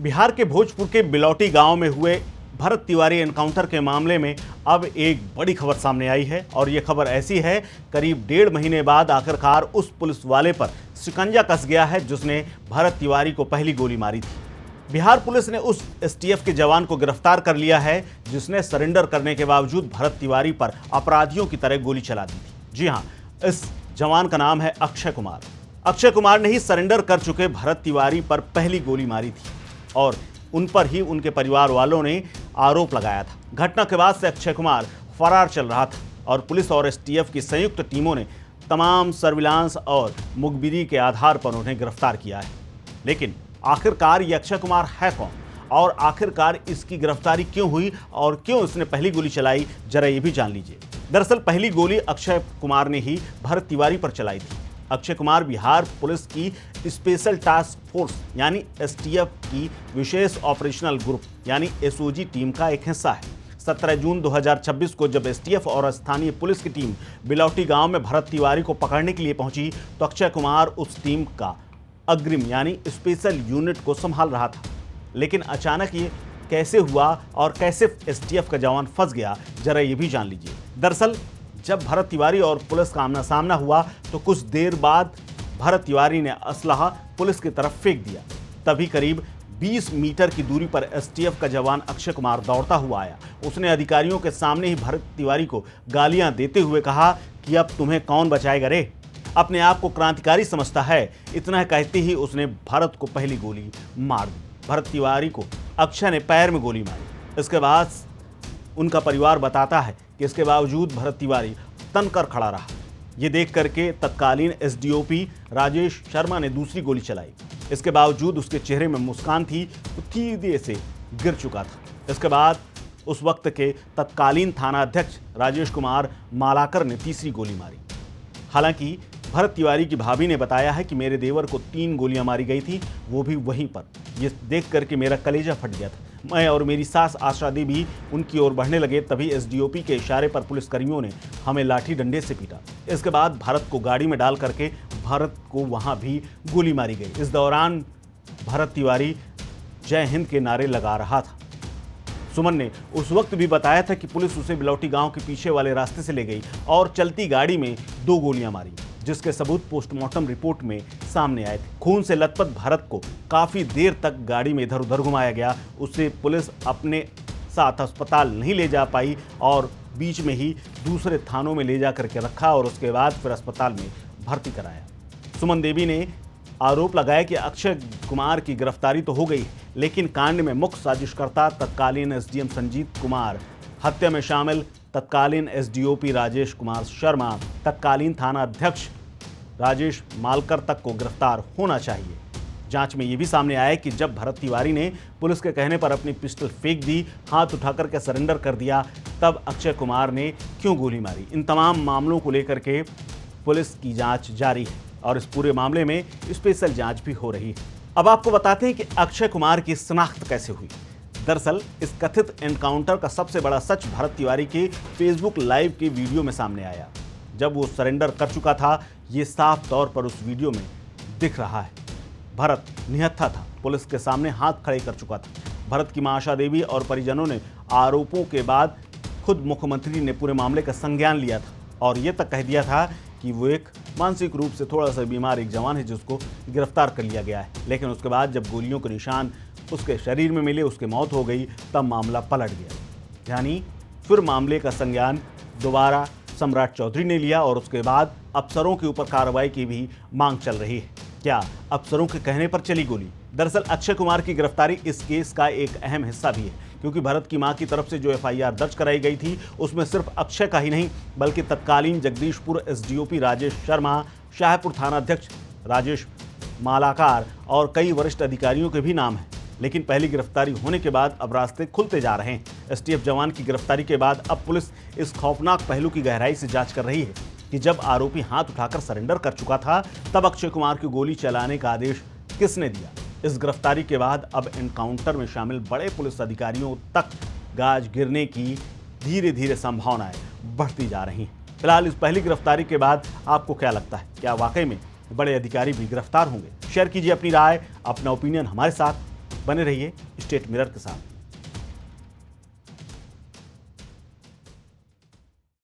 बिहार के भोजपुर के बिलौटी गांव में हुए भरत तिवारी एनकाउंटर के मामले में अब एक बड़ी खबर सामने आई है और ये खबर ऐसी है, करीब 1.5 महीने बाद आखिरकार उस पुलिस वाले पर शिकंजा कस गया है जिसने भरत तिवारी को पहली गोली मारी थी। बिहार पुलिस ने उस एसटीएफ के जवान को गिरफ्तार कर लिया है जिसने सरेंडर करने के बावजूद भरत तिवारी पर अपराधियों की तरह गोली चला दी थी। जी हाँ, इस जवान का नाम है अक्षय कुमार। अक्षय कुमार ने ही सरेंडर कर चुके भरत तिवारी पर पहली गोली मारी थी और उन पर ही उनके परिवार वालों ने आरोप लगाया था। घटना के बाद से अक्षय कुमार फरार चल रहा था और पुलिस और एसटीएफ की संयुक्त टीमों ने तमाम सर्विलांस और मुखबिरी के आधार पर उन्हें गिरफ्तार किया है। लेकिन आखिरकार ये अक्षय कुमार है कौन और आखिरकार इसकी गिरफ्तारी क्यों हुई और क्यों इसने पहली गोली चलाई, जरा ये भी जान लीजिए। दरअसल पहली गोली अक्षय कुमार ने ही भरत तिवारी पर चलाई थी। अक्षय कुमार बिहार पुलिस की स्पेशल टास्क फोर्स यानी एसटीएफ की विशेष ऑपरेशनल ग्रुप यानी एसओजी टीम का एक हिस्सा है। 17 जून 2026 को जब एसटीएफ और स्थानीय पुलिस की टीम बिलौटी गांव में भरत तिवारी को पकड़ने के लिए पहुंची तो अक्षय कुमार उस टीम का अग्रिम यानी स्पेशल यूनिट को संभाल रहा था। लेकिन अचानक ये कैसे हुआ और कैसे एसटीएफ का जवान फंस गया, जरा ये भी जान लीजिए। दरअसल जब भरत तिवारी और पुलिस का आमना सामना हुआ तो कुछ देर बाद भरत तिवारी ने असलहा पुलिस की तरफ फेंक दिया। तभी करीब 20 मीटर की दूरी पर एसटीएफ का जवान अक्षय कुमार दौड़ता हुआ आया। उसने अधिकारियों के सामने ही भरत तिवारी को गालियां देते हुए कहा कि अब तुम्हें कौन बचाएगा रे, अपने आप को क्रांतिकारी समझता है। इतना कहते ही उसने भरत को पहली गोली मार दी। भरत तिवारी को अक्षय ने पैर में गोली मारी। इसके बाद उनका परिवार बताता है कि इसके बावजूद भरत तिवारी तनकर खड़ा रहा। ये देख करके तत्कालीन एसडीओपी राजेश शर्मा ने दूसरी गोली चलाई। इसके बावजूद उसके चेहरे में मुस्कान थी, वो धीरे से गिर चुका था। इसके बाद उस वक्त के तत्कालीन थाना अध्यक्ष राजेश कुमार मालाकर ने तीसरी गोली मारी। हालांकि भरत तिवारी की भाभी ने बताया है कि मेरे देवर को 3 गोलियां मारी गई थी, वो भी वहीं पर। ये देख करके मेरा कलेजा फट गया था। मैं और मेरी सास आशा देवी उनकी ओर बढ़ने लगे, तभी एसडीओपी के इशारे पर पुलिसकर्मियों ने हमें लाठी डंडे से पीटा। इसके बाद भारत को गाड़ी में डाल करके भारत को वहां भी गोली मारी गई। इस दौरान भरत तिवारी जय हिंद के नारे लगा रहा था। सुमन ने उस वक्त भी बताया था कि पुलिस उसे बिलौटी गांव के पीछे वाले रास्ते से ले गई और चलती गाड़ी में 2 गोलियां मारी, जिसके सबूत पोस्टमार्टम रिपोर्ट में सामने आए थे। खून से लथपथ भरत को काफी देर तक गाड़ी में इधर उधर घुमाया गया। उसे पुलिस अपने साथ अस्पताल नहीं ले जा पाई और बीच में ही दूसरे थानों में ले जा करके रखा और उसके बाद फिर अस्पताल में भर्ती कराया। सुमन देवी ने आरोप लगाया कि अक्षय कुमार की गिरफ्तारी तो हो गई, लेकिन कांड में मुख्य साजिशकर्ता तत्कालीन एसडीएम संजीत कुमार, हत्या में शामिल तत्कालीन एसडीओपी राजेश कुमार शर्मा, तत्कालीन थाना अध्यक्ष राजेश मालकर तक को गिरफ्तार होना चाहिए। जांच में यह भी सामने आया कि जब भरत तिवारी ने पुलिस के कहने पर अपनी पिस्टल फेंक दी, हाथ उठाकर के सरेंडर कर दिया, तब अक्षय कुमार ने क्यों गोली मारी। इन तमाम मामलों को लेकर के पुलिस की जांच जारी है और इस पूरे मामले में स्पेशल जांच भी हो रही है। अब आपको बताते हैं कि अक्षय कुमार की शिनाख्त कैसे हुई। दरअसल इस कथित एनकाउंटर का सबसे बड़ा सच भरत तिवारी के फेसबुक लाइव के वीडियो में सामने आया। जब वो सरेंडर कर चुका था, ये साफ तौर पर उस वीडियो में दिख रहा है। भरत निहत्था था, पुलिस के सामने हाथ खड़े कर चुका था। भरत की मां आशा देवी और परिजनों ने आरोपों के बाद खुद मुख्यमंत्री ने पूरे मामले का संज्ञान लिया था और ये तक कह दिया था कि वो एक मानसिक रूप से थोड़ा सा बीमार एक जवान है जिसको गिरफ्तार कर लिया गया है। लेकिन उसके बाद जब गोलियों के निशान उसके शरीर में मिले, उसकी मौत हो गई, तब मामला पलट गया। यानी फिर मामले का संज्ञान दोबारा सम्राट चौधरी ने लिया और उसके बाद अफसरों के ऊपर कार्रवाई की भी मांग चल रही है। क्या अफसरों के कहने पर चली गोली? दरअसल अक्षय कुमार की गिरफ्तारी इस केस का एक अहम हिस्सा भी है, क्योंकि भरत की मां की तरफ से जो एफआईआर दर्ज कराई गई थी उसमें सिर्फ अक्षय का ही नहीं बल्कि तत्कालीन जगदीशपुर एसडीओपी राजेश शर्मा, शाहपुर थाना अध्यक्ष राजेश मालाकार और कई वरिष्ठ अधिकारियों के भी नाम हैं। लेकिन पहली गिरफ्तारी होने के बाद अब रास्ते खुलते जा रहे हैं। एसटीएफ जवान की गिरफ्तारी के बाद अब पुलिस इस खौफनाक पहलू की गहराई से जांच कर रही है कि जब आरोपी हाथ उठाकर सरेंडर कर चुका था, तब अक्षय कुमार की गोली चलाने का आदेश किसने दिया। इस गिरफ्तारी के बाद अब एनकाउंटर में शामिल बड़े पुलिस अधिकारियों तक गाज गिरने की धीरे धीरे संभावनाएं बढ़ती जा रही हैं। फिलहाल इस पहली गिरफ्तारी के बाद आपको क्या लगता है, क्या वाकई में बड़े अधिकारी भी गिरफ्तार होंगे? शेयर कीजिए अपनी राय, अपना ओपिनियन हमारे साथ। बने रहिए स्टेट मिरर के साथ।